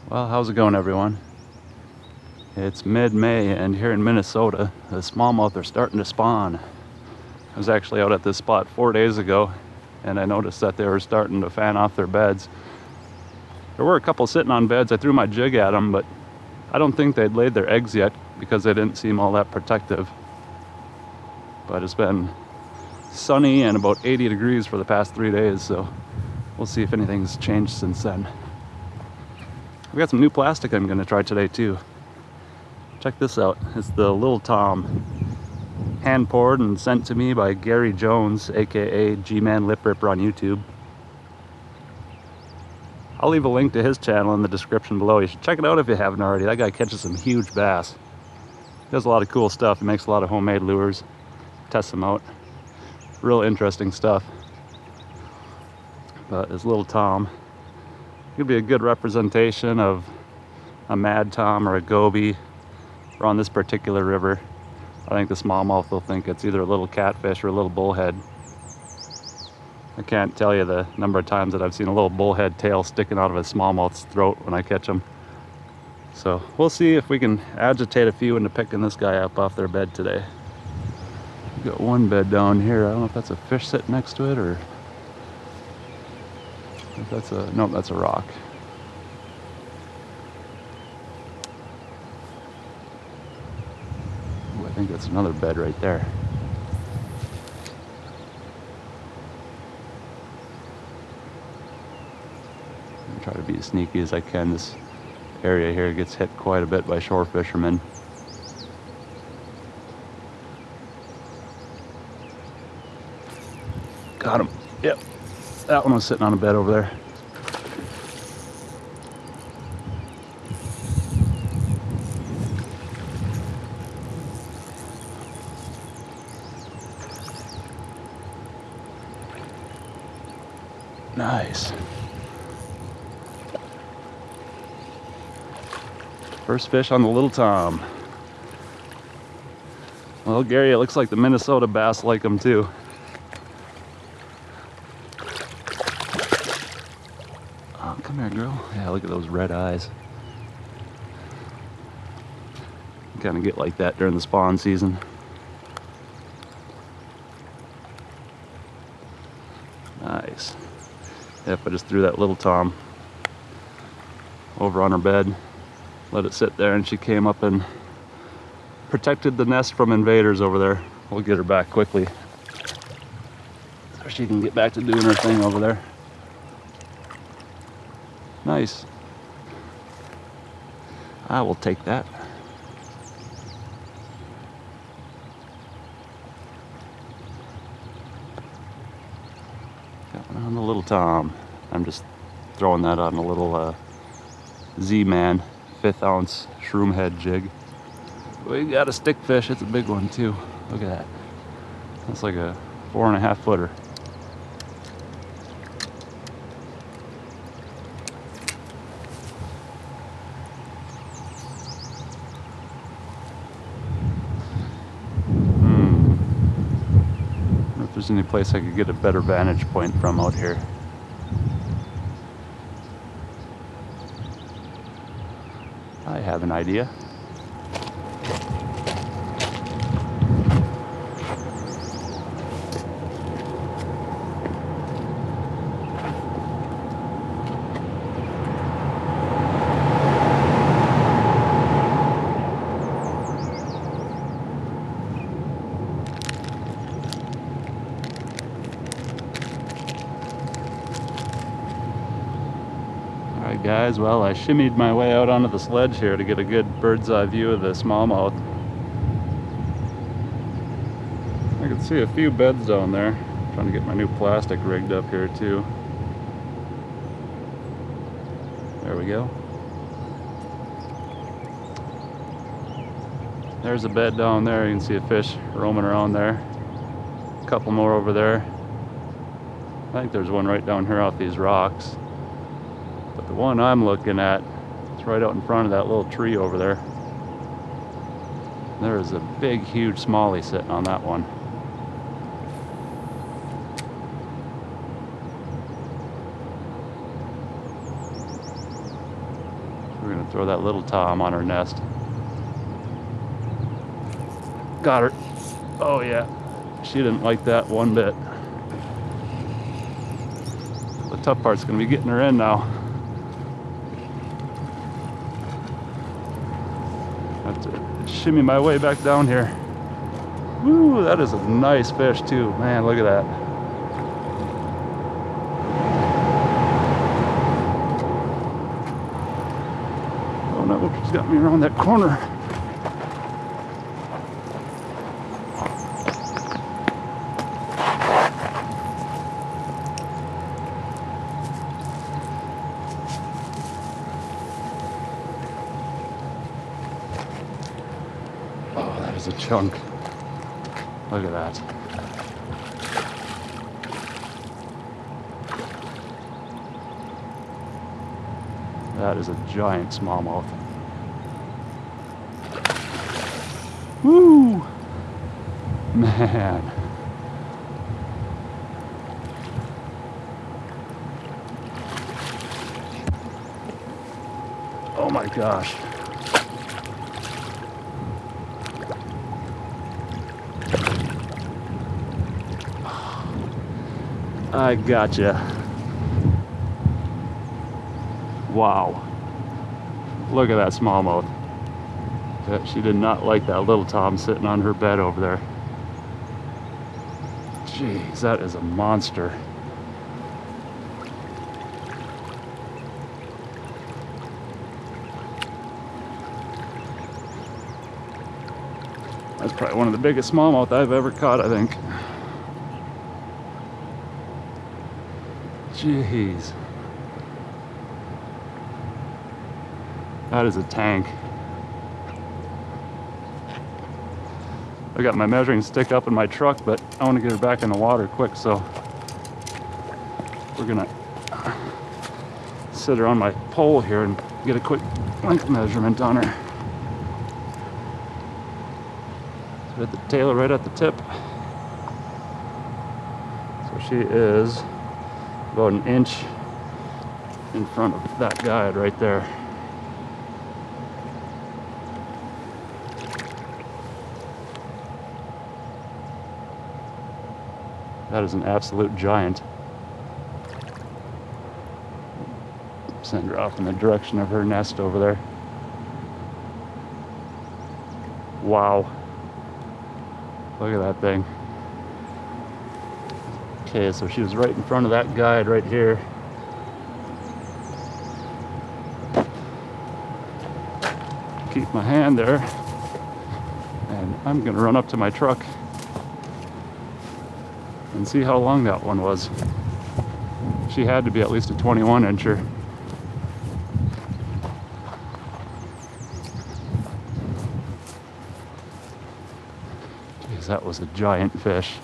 Well, how's it going, everyone? It's mid-May, and here in Minnesota, the smallmouth are starting to spawn. I was actually out at this spot 4 days ago, and I noticed that they were starting to fan off their beds. There were a couple sitting on beds. I threw my jig at them, but I don't think they'd laid their eggs yet because they didn't seem all that protective. But it's been sunny and about 80 degrees for the past 3 days, so we'll see if anything's changed since then. We got some new plastic I'm going to try today too. Check this out. It's the Liltom, hand poured and sent to me by Gary Jones, aka Gmanlipripper on YouTube. I'll leave a link to his channel in the description below. You should check it out if you haven't already. That guy catches some huge bass. He does a lot of cool stuff. He makes a lot of homemade lures. Tests them out. Real interesting stuff. But this Liltom could be a good representation of a madtom or a goby, or on this particular river, I think the smallmouth will think it's either a little catfish or a little bullhead. I can't tell you the number of times that I've seen a little bullhead tail sticking out of a smallmouth's throat when I catch them. So we'll see if we can agitate a few into picking this guy up off their bed today. We've got one bed down here. I don't know if that's a fish sitting next to it or if that's a, nope, that's a rock. Ooh, I think that's another bed right there. I'll try to be as sneaky as I can. This area here gets hit quite a bit by shore fishermen. Got him. Yep. That one was sitting on a bed over there. Nice. First fish on the Liltom. Well, Gary, it looks like the Minnesota bass like them too. Oh, come here, girl. Yeah, look at those red eyes. Kind of get like that during the spawn season. Nice. Yep, I just threw that Liltom over on her bed, let it sit there, and she came up and protected the nest from invaders over there. We'll get her back quickly so she can get back to doing her thing over there. Nice. I will take that. Got one on the Liltom. I'm just throwing that on a little Z-Man 5th ounce shroom head jig. We got a stick fish. It's a big one too. Look at that. That's like a 4.5 footer. If there's any place I could get a better vantage point from out here. I have an idea. Alright guys, well, I shimmied my way out onto the sledge here to get a good bird's eye view of the smallmouth. I can see a few beds down there. I'm trying to get my new plastic rigged up here too. There we go. There's a bed down there. You can see a fish roaming around there. A couple more over there. I think there's one right down here off these rocks. But the one I'm looking at, it's right out in front of that little tree over there. There is a big, huge smallie sitting on that one. gonna throw that little tom on her nest. Got her. Oh yeah, she didn't like that one bit. The tough part's gonna be getting her in now. Have to shimmy my way back down here. Woo, that is a nice fish too. Man, look at that. Oh no, she's got me around that corner. Oh, that is a chunk. Look at that. That is a giant smallmouth. Woo! Man. Oh my gosh. I gotcha. Wow. Look at that smallmouth. She did not like that little tom sitting on her bed over there. Jeez, that is a monster. That's probably one of the biggest smallmouth I've ever caught, I think. Jeez. That is a tank. I got my measuring stick up in my truck, but I want to get her back in the water quick, so we're gonna sit her on my pole here and get a quick length measurement on her. So at the tail, right at the tip. So she is about an inch in front of that guide right there. That is an absolute giant. Send her off in the direction of her nest over there. Wow. Look at that thing. Okay, so she was right in front of that guide right here. Keep my hand there. And I'm gonna run up to my truck and see how long that one was. She had to be at least a 21 incher. Jeez, that was a giant fish.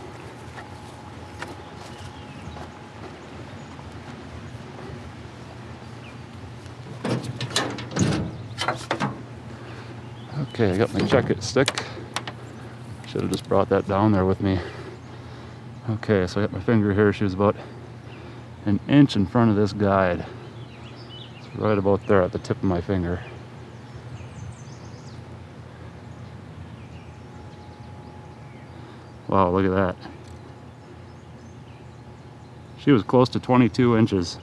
Okay, I got my check-it stick. Should have just brought that down there with me. Okay, so I got my finger here. She was about an inch in front of this guide. It's right about there at the tip of my finger. Wow, look at that. She was close to 22 inches.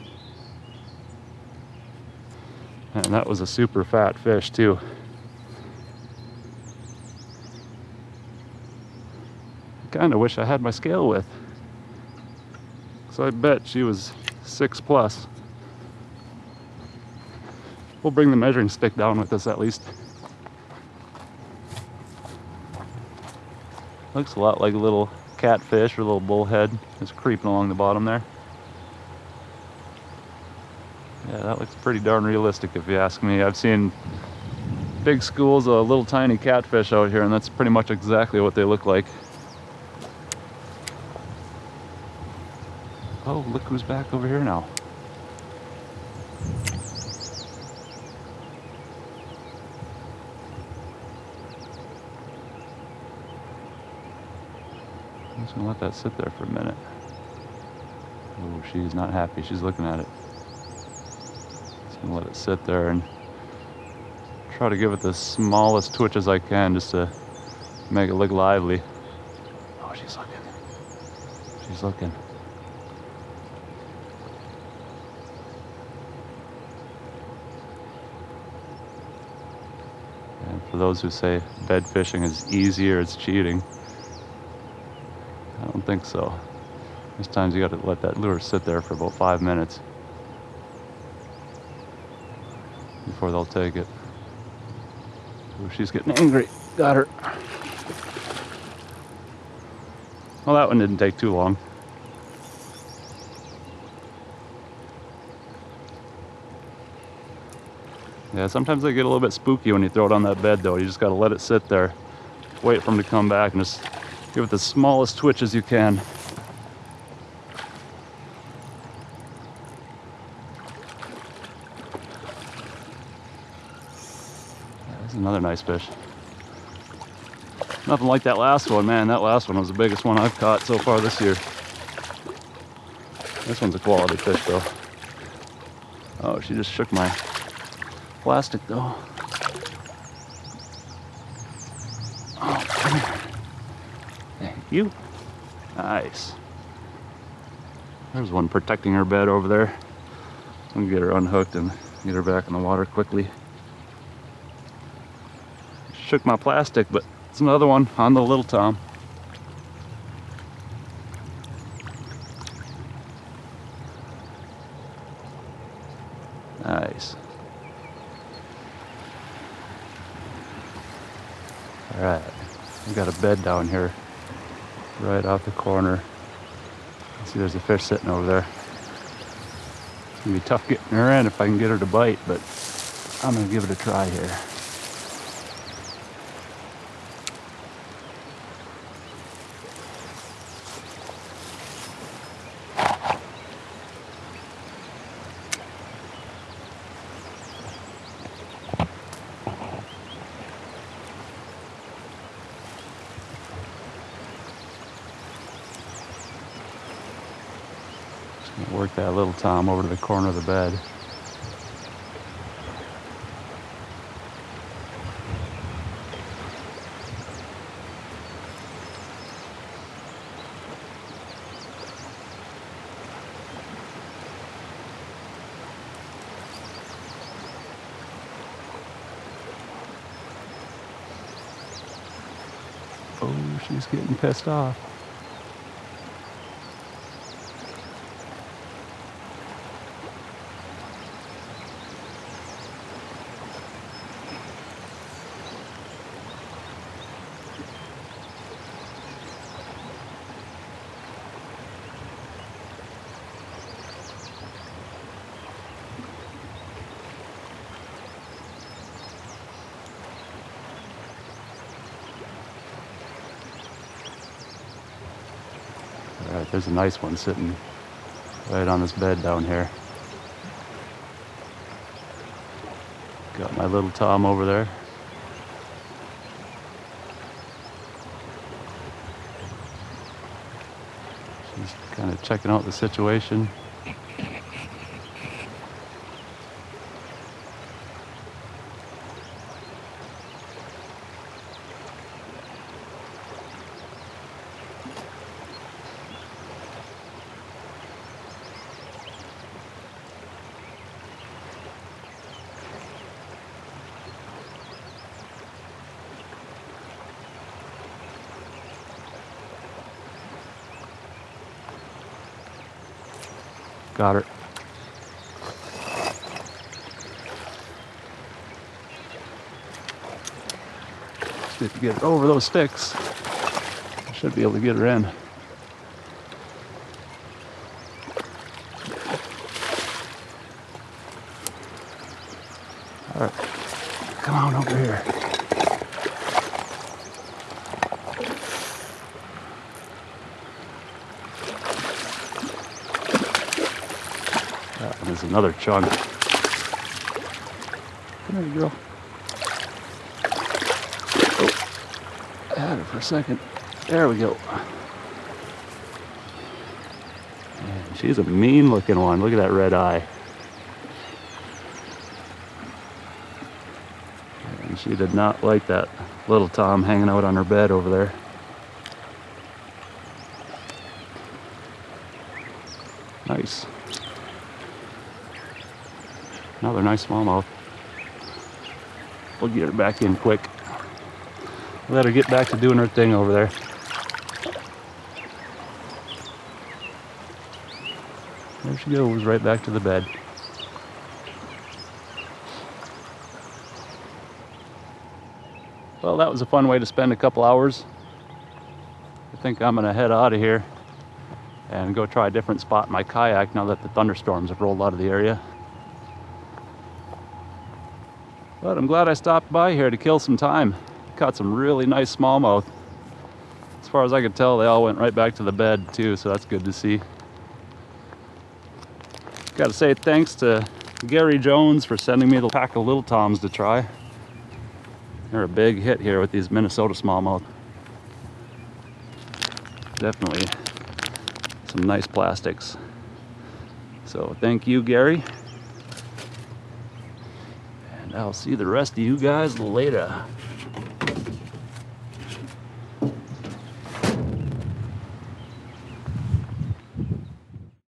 And that was a super fat fish too. I kind of wish I had my scale with. So I bet she was 6+. We'll bring the measuring stick down with us at least. Looks a lot like a little catfish or a little bullhead just creeping along the bottom there. Yeah, that looks pretty darn realistic if you ask me. I've seen big schools of little tiny catfish out here, and that's pretty much exactly what they look like. Oh, look who's back over here now. I'm just gonna let that sit there for a minute. Oh, she's not happy. She's looking at it. Just gonna let it sit there and Try to give it the smallest twitches I can just to make it look lively. Oh, she's looking. She's looking. And for those who say bed fishing is easier, it's cheating, I don't think so. There's times you gotta let that lure sit there for about 5 minutes before they'll take it. Ooh, she's getting angry. Got her. Well, that one didn't take too long. Yeah, sometimes they get a little bit spooky when you throw it on that bed though. You just gotta let it sit there, wait for them to come back, and just give it the smallest twitches you can. That's another nice fish. Nothing like that last one, man. That last one was the biggest one I've caught so far this year. This one's a quality fish though. Oh, she just shook my plastic though. Oh, come here. Thank you. Nice. There's one protecting her bed over there. I'm gonna get her unhooked and get her back in the water quickly. Shook my plastic, but it's another one on the Liltom. Nice. All right, we got a bed down here, right off the corner. See, there's a fish sitting over there. It's gonna be tough getting her in if I can get her to bite, but I'm gonna give it a try here. Work that Liltom over to the corner of the bed. Oh, she's getting pissed off. All right, there's a nice one sitting right on this bed down here. Got my Liltom over there. She's kind of checking out the situation. Got her. Just need to get her over those sticks. I should be able to get her in. All right, come on over here. There's another chunk. Come here, girl. Oh, I had her for a second. There we go. Man, she's a mean looking one. Look at that red eye. She did not like that little Tom hanging out on her bed over there. Nice. Another nice smallmouth. We'll get her back in quick. Let her get back to doing her thing over there. There she goes, right back to the bed. Well, that was a fun way to spend a couple hours. I think I'm gonna head out of here and go try a different spot in my kayak now that the thunderstorms have rolled out of the area. But I'm glad I stopped by here to kill some time. Caught some really nice smallmouth. As far as I could tell, they all went right back to the bed too, so that's good to see. Gotta say thanks to Gary Jones for sending me the pack of little toms to try. They're a big hit here with these Minnesota smallmouth. Definitely some nice plastics. So thank you, Gary. And I'll see the rest of you guys later.